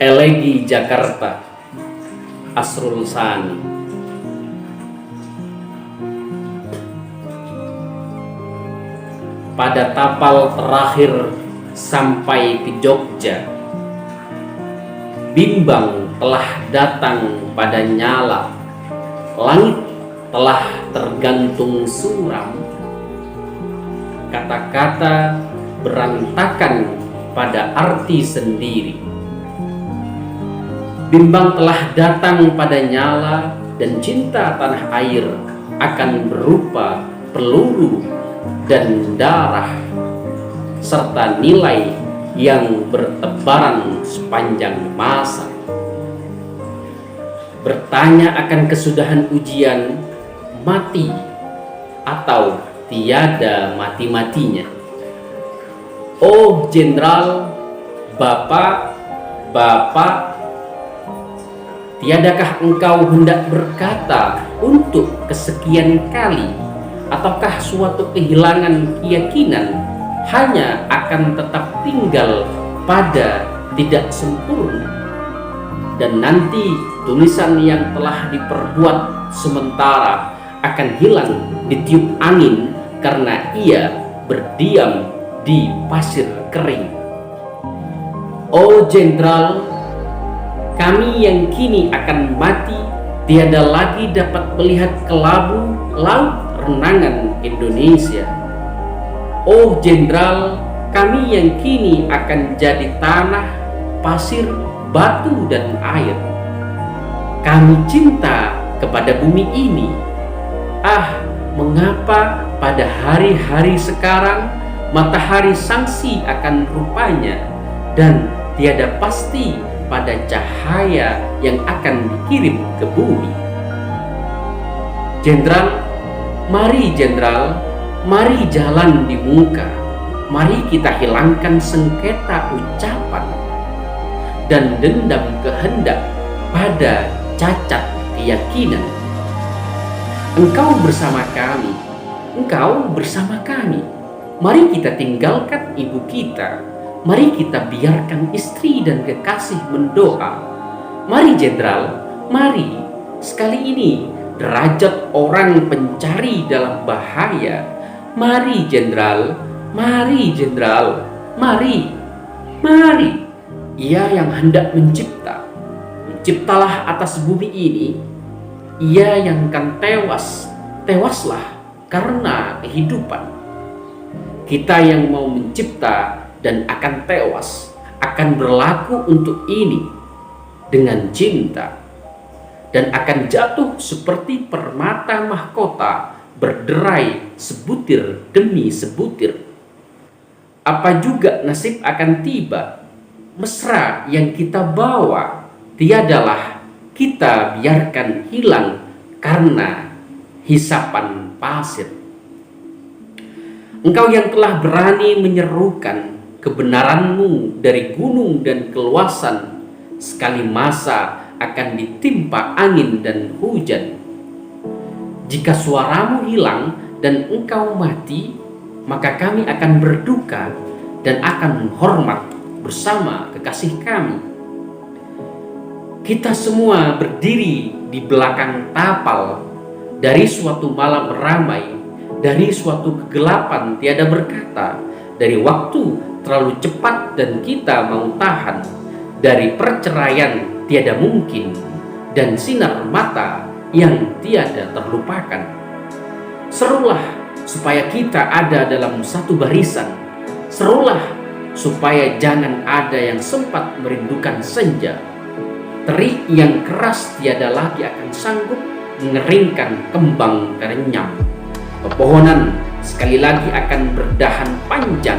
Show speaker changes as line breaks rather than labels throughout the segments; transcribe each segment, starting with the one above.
Elegi Jakarta, Asrul Sani. Pada tapal terakhir sampai ke Jogja, bimbang telah datang pada nyala, langit telah tergantung suram, kata-kata berantakan pada arti sendiri. Bimbang telah datang pada nyala, dan cinta tanah air akan berupa peluru dan darah, serta nilai yang bertebaran sepanjang masa. Bertanya akan kesudahan ujian, mati atau tiada mati-matinya. Oh Jenderal, Bapak, tiadakah engkau hendak berkata untuk kesekian kali, ataukah suatu kehilangan keyakinan hanya akan tetap tinggal pada tidak sempurna, dan nanti tulisan yang telah diperbuat sementara akan hilang ditiup angin karena ia berdiam di pasir kering. Oh Jenderal, kami yang kini akan mati tiada lagi dapat melihat kelabu laut renangan Indonesia. Oh Jenderal, kami yang kini akan jadi tanah, pasir, batu, dan air. Kami cinta kepada bumi ini. Ah, mengapa pada hari-hari sekarang matahari sangsi akan rupanya, dan tiada pasti pada cahaya yang akan dikirim ke bumi. Jenderal, mari jalan di muka. Mari kita hilangkan sengketa ucapan dan dendam kehendak pada cacat keyakinan. Engkau bersama kami. Mari kita tinggalkan ibu kita. Mari kita biarkan istri dan kekasih mendoa. Mari Jenderal, mari. Sekali ini derajat orang pencari dalam bahaya. Mari Jenderal, mari. Ia yang hendak mencipta, menciptalah atas bumi ini. Ia yang akan tewaslah karena kehidupan. Kita yang mau mencipta dan akan tewas, akan berlaku untuk ini dengan cinta, dan akan jatuh seperti permata mahkota berderai sebutir demi sebutir. Apa juga nasib akan tiba, mesra yang kita bawa tiadalah kita biarkan hilang karena hisapan pasir. Engkau yang telah berani menyerukan kebenaranmu dari gunung dan keluasan, sekali masa akan ditimpa angin dan hujan. Jika suaramu hilang dan engkau mati, maka kami akan berduka dan akan menghormat bersama kekasih kami. Kita semua berdiri di belakang tapal dari suatu malam ramai, dari suatu kegelapan tiada berkata, dari waktu terlalu cepat dan kita mau tahan, dari perceraian tiada mungkin, dan sinar mata yang tiada terlupakan. Serulah supaya kita ada dalam satu barisan. Serulah supaya jangan ada yang sempat merindukan senja. Terik yang keras tiada lagi akan sanggup mengeringkan kembang kerenyam. Pepohonan sekali lagi akan berdahan panjang,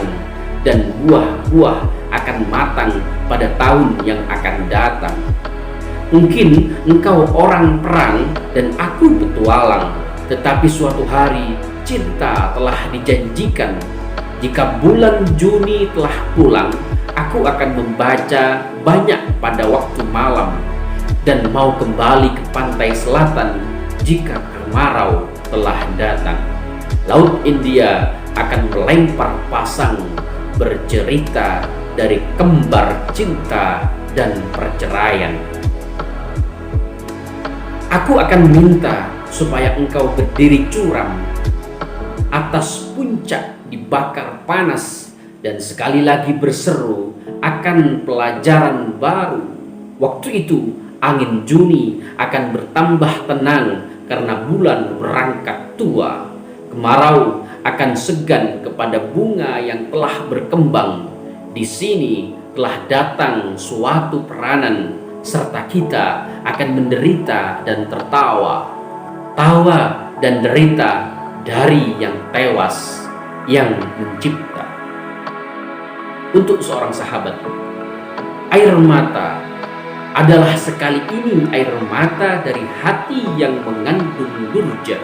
dan buah-buah akan matang pada tahun yang akan datang. Mungkin engkau orang perang dan aku petualang, tetapi suatu hari cinta telah dijanjikan. Jika bulan Juni telah pulang, aku akan membaca banyak pada waktu malam, dan mau kembali ke pantai selatan jika kemarau telah datang. Laut India akan melempar pasang bercerita dari kembar cinta dan perceraian. Aku akan minta supaya engkau berdiri curam atas puncak dibakar panas dan sekali lagi berseru akan pelajaran baru. Waktu itu angin Juni akan bertambah tenang karena bulan berangkat tua. Kemarau akan segan kepada bunga yang telah berkembang. Di sini telah datang suatu peranan, serta kita akan menderita dan tertawa. Tawa dan derita dari yang tewas, yang mencipta. Untuk seorang sahabat, air mata adalah sekali ini air mata dari hati yang mengandung durja.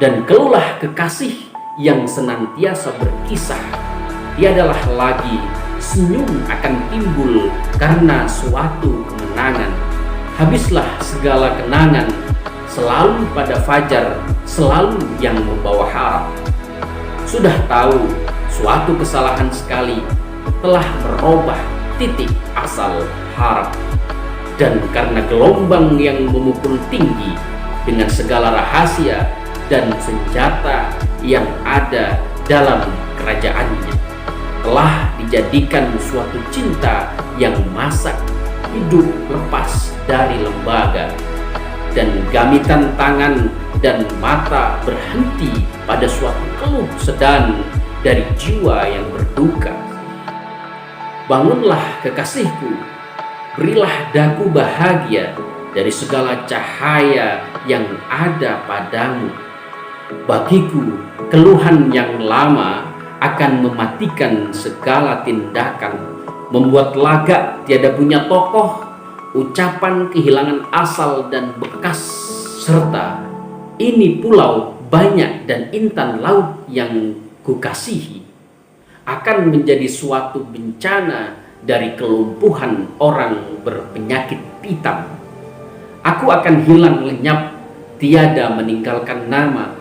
Dan kelulah kekasih yang senantiasa berkisah, tiadalah lagi senyum akan timbul karena suatu kemenangan. Habislah segala kenangan, selalu pada fajar, selalu yang membawa harap. Sudah tahu suatu kesalahan sekali telah merubah titik asal harap. Dan karena gelombang yang memukul tinggi dengan segala rahasia dan senjata yang ada dalam kerajaannya, telah dijadikan suatu cinta yang masak hidup lepas dari lembaga, dan gamitan tangan dan mata berhenti pada suatu keluh sedan dari jiwa yang berduka. Bangunlah kekasihku, berilah daku bahagia dari segala cahaya yang ada padamu. Bagiku, keluhan yang lama akan mematikan segala tindakan, membuat lagak tiada punya tokoh, ucapan kehilangan asal dan bekas, serta ini pulau banyak dan intan laut yang kukasihi akan menjadi suatu bencana dari kelumpuhan orang berpenyakit hitam. Aku akan hilang lenyap, tiada meninggalkan nama.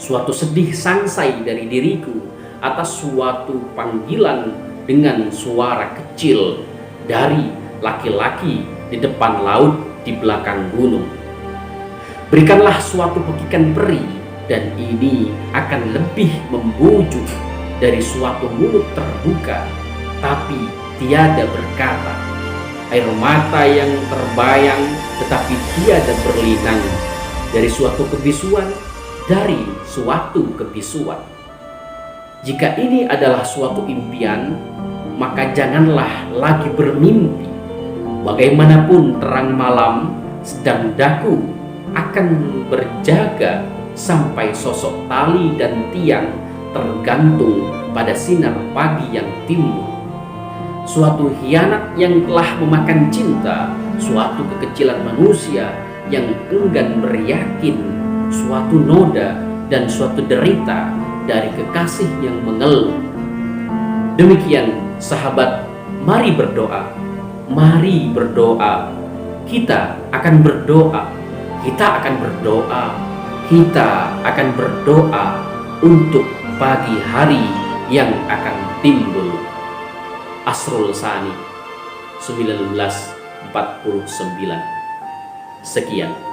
Suatu sedih sangsai dari diriku atas suatu panggilan dengan suara kecil dari laki-laki di depan laut di belakang gunung. Berikanlah suatu pekikan peri, dan ini akan lebih membujuk dari suatu mulut terbuka tapi tiada berkata. Air mata yang terbayang tetapi tiada berlinang, dari suatu kebisuan, dari suatu kebisuan. Jika ini adalah suatu impian, maka janganlah lagi bermimpi. Bagaimanapun terang malam, sedang daku akan berjaga sampai sosok tali dan tiang tergantung pada sinar pagi yang timbul. Suatu hianat yang telah memakan cinta, suatu kekecilan manusia yang enggan beryakin, suatu noda dan suatu derita dari kekasih yang mengeluh. Demikian sahabat, mari berdoa. Mari berdoa. Kita akan berdoa. Kita akan berdoa. Kita akan berdoa untuk pagi hari yang akan timbul. Asrul Sani 1949. Sekian.